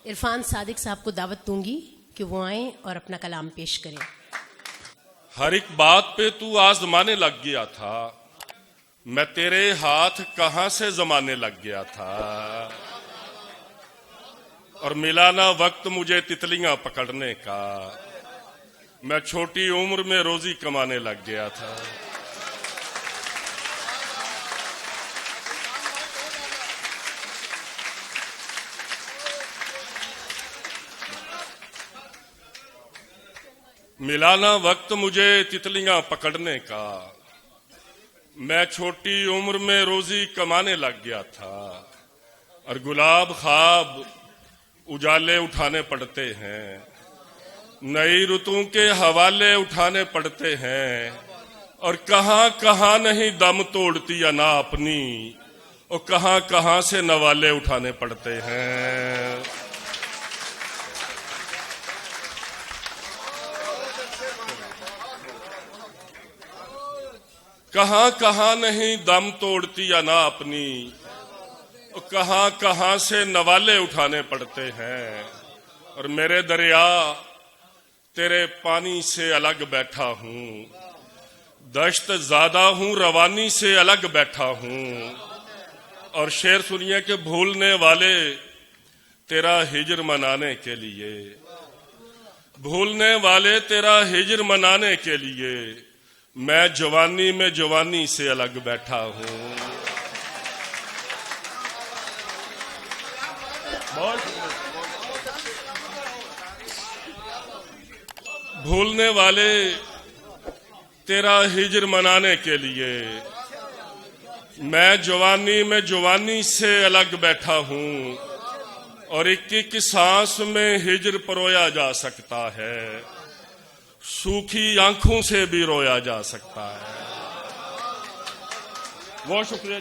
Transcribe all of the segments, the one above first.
इरफान सादिक साहब को दावत दूंगी कि वो आएं और अपना कलाम पेश करें। हर एक बात पे तू आजमाने लग गया था, मैं तेरे हाथ कहां से जमाने लग गया था। और मिला ना वक्त मुझे तितलियां पकड़ने का, मैं छोटी उम्र में रोजी कमाने लग गया था। मिला ना वक्त मुझे तितलियां पकड़ने का, मैं छोटी उम्र में रोजी कमाने लग गया था। और गुलाब ख्वाब उजाले उठाने पड़ते हैं, नई ऋतुओं के हवाले उठाने पड़ते हैं। और कहां कहां नहीं दम तोड़ती अना अपनी, और कहां कहां से नवाले उठाने पड़ते हैं। कहां कहां नहीं दम तोड़ती अना अपनी, और कहां कहां से नवाले उठाने पड़ते हैं। और मेरे दरिया तेरे पानी से अलग बैठा हूं, दश्त ज्यादा हूं रवानी से अलग बैठा हूं। और शेर सुनिए कि भूलने वाले तेरा हिजर मनाने के लिए, भूलने वाले तेरा हिजर मनाने के लिए, मैं जवानी में जवानी से अलग बैठा हूं। भूलने वाले तेरा हिजर मनाने के लिए, मैं जवानी में जवानी से अलग बैठा हूं। और एक एक सांस में हिजर परोया जा सकता है, सूखी आंखों से भी रोया जा सकता है। बहुत शुक्रिया।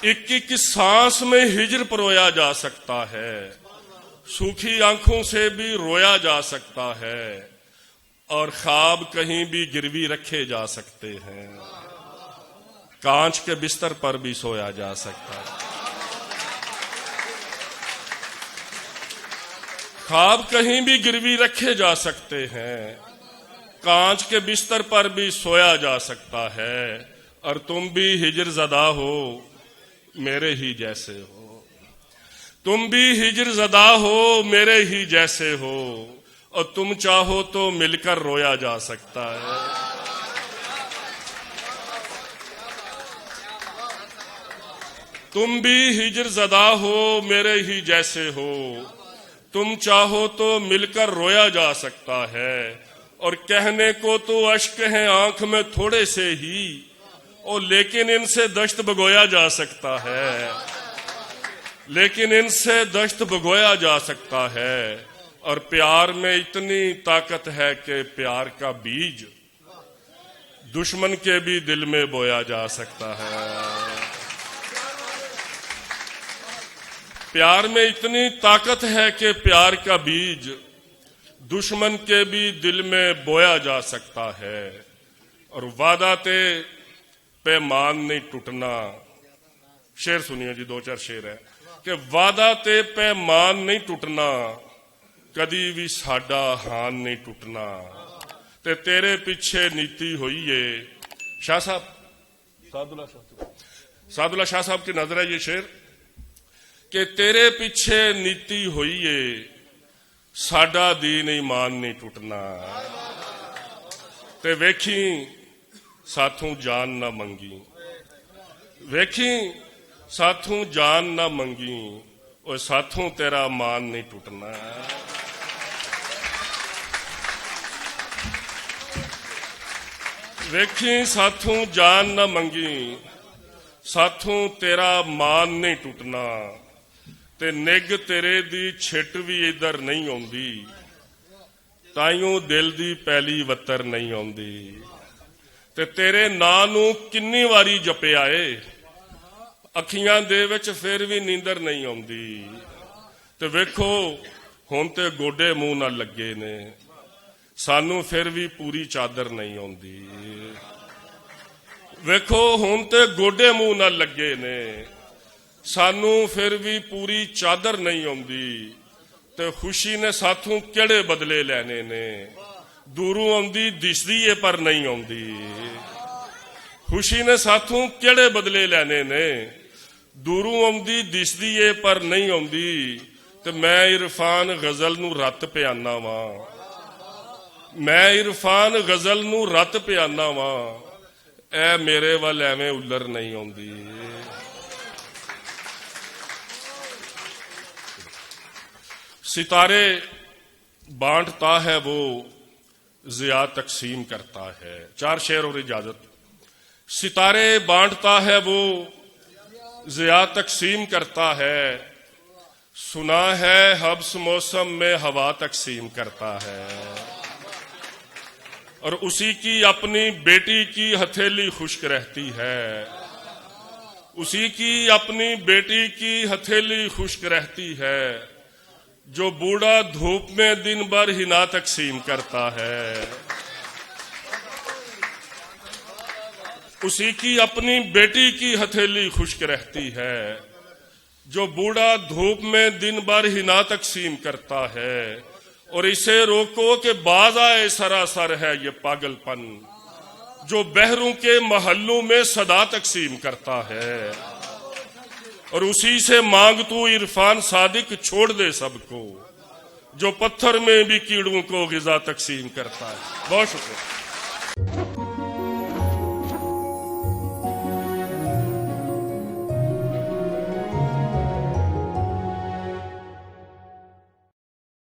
एक एक सांस में हिजर परोया जा सकता है, सूखी आंखों से भी रोया जा सकता है। और ख्वाब कहीं भी गिरवी रखे जा सकते हैं, कांच के बिस्तर पर भी सोया जा सकता है। ख्वाब कहीं भी गिरवी रखे जा सकते हैं, कांच के बिस्तर पर भी सोया जा सकता है। और तुम भी हिजर ज़दा हो मेरे ही जैसे हो, तुम भी हिजर ज़दा हो मेरे ही जैसे हो। और तुम चाहो तो मिलकर रोया जा सकता है। तुम भी हिजर ज़दा हो मेरे ही जैसे हो, तुम चाहो तो मिलकर रोया जा सकता है। और कहने को तो अश्क हैं आंख में थोड़े से ही, और लेकिन इनसे दश्त भगोया जा सकता है, लेकिन इनसे दश्त भगोया जा सकता है। और प्यार में इतनी ताकत है कि प्यार का बीज दुश्मन के भी दिल में बोया जा सकता है। प्यार में इतनी ताकत है कि प्यार का बीज दुश्मन के भी दिल में बोया जा सकता है। और वादा ते पैमान नहीं टूटना, शेर सुनिए जी, दो चार शेर है कि वादा ते पैमान नहीं टूटना, कदी भी साडा हान नहीं टूटना। ते तेरे पीछे नीति हुई है। शाह साहब, सादुल्ला शाह साहब की नजर है ये शेर कि तेरे पीछे नीति हुई है, साडा दीन ईमान नहीं टूटना। ते वेखी साथों जान ना मंगी, वेखी साथों जान ना मंगी, और साथों तेरा मान नहीं टूटना। वेखी साथों जान ना मंगी, साथों तेरा मान नहीं टूटना। ते निग तेरे दी छिट भी इधर नहीं आउंदी, ताइयों दिल दी पहली वत्तर नहीं आउंदी। ते तेरे नां नूं किन्नी वारी जपिया ए, अखियां दे विच फिर भी नींदर नहीं आउंदी। ते वेखो हुण ते गोडे मूंह नाल लगे ने, सानू फिर भी पूरी चादर नहीं आउंदी। वेखो हुण ते गोडे मूंह नाल लगे ने, सानू फिर भी पूरी चादर नहीं आउंदी। ਤੇ ਖੁਸ਼ੀ ਨੇ ਸਾਥੋਂ ਕਿਹੜੇ ਬਦਲੇ ਲੈਣੇ ਨੇ। ਦੂਰੋਂ ਆਉਂਦੀ ਦਿਸਦੀ ਏ ਪਰ ਨਹੀਂ ਆਉਂਦੀ। ਖੁਸ਼ੀ ਨੇ ਸਾਥੋਂ ਕਿਹੜੇ ਬਦਲੇ ਲੈਣੇ ਨੇ। ਦੂਰੋਂ ਆਉਂਦੀ ਦਿਸਦੀ ਏ ਪਰ ਨਹੀਂ ਆਉਂਦੀ। ਤੇ ਮੈਂ ਇਰਫਾਨ ਗਜ਼ਲ ਨੂੰ ਰੱਤ ਪਿਆਨਾ ਵਾਂ। ਮੈਂ ਇਰਫਾਨ ਗਜ਼ਲ ਨੂੰ ਰੱਤ ਪਿਆਨਾ ਵਾਂ। ਐ ਮੇਰੇ ਵੱਲ ਐਵੇਂ ਉੱਲਰ ਨਹੀਂ ਆਉਂਦੀ। सितारे बांटता है वो ज़िया तकसीम करता है। 4 शेर और इजाजत। सितारे बांटता है वो ज़िया तकसीम करता है। सुना है हब्स मौसम में हवा तकसीम करता है। और उसी की अपनी बेटी की हथेली खुश्क रहती है। उसी की अपनी बेटी की हथेली खुश्क रहती है। जो बूढ़ा धूप में दिन भर हिना तकसीम करता है। उसी की अपनी बेटी की हथेली खुश्क रहती है। जो बूढ़ा धूप में दिन भर हिना तकसीम करता है। और इसे रोको कि बाज आए सरासर है ये पागलपन। जो बहरों के महल्लों में सदा तकसीम करता है। और उसी से मांग तू इरफान सादिक छोड़ दे सबको। जो पत्थर में भी कीड़ों को गिजा तकसीम करता है। बहुत शुक्रिया।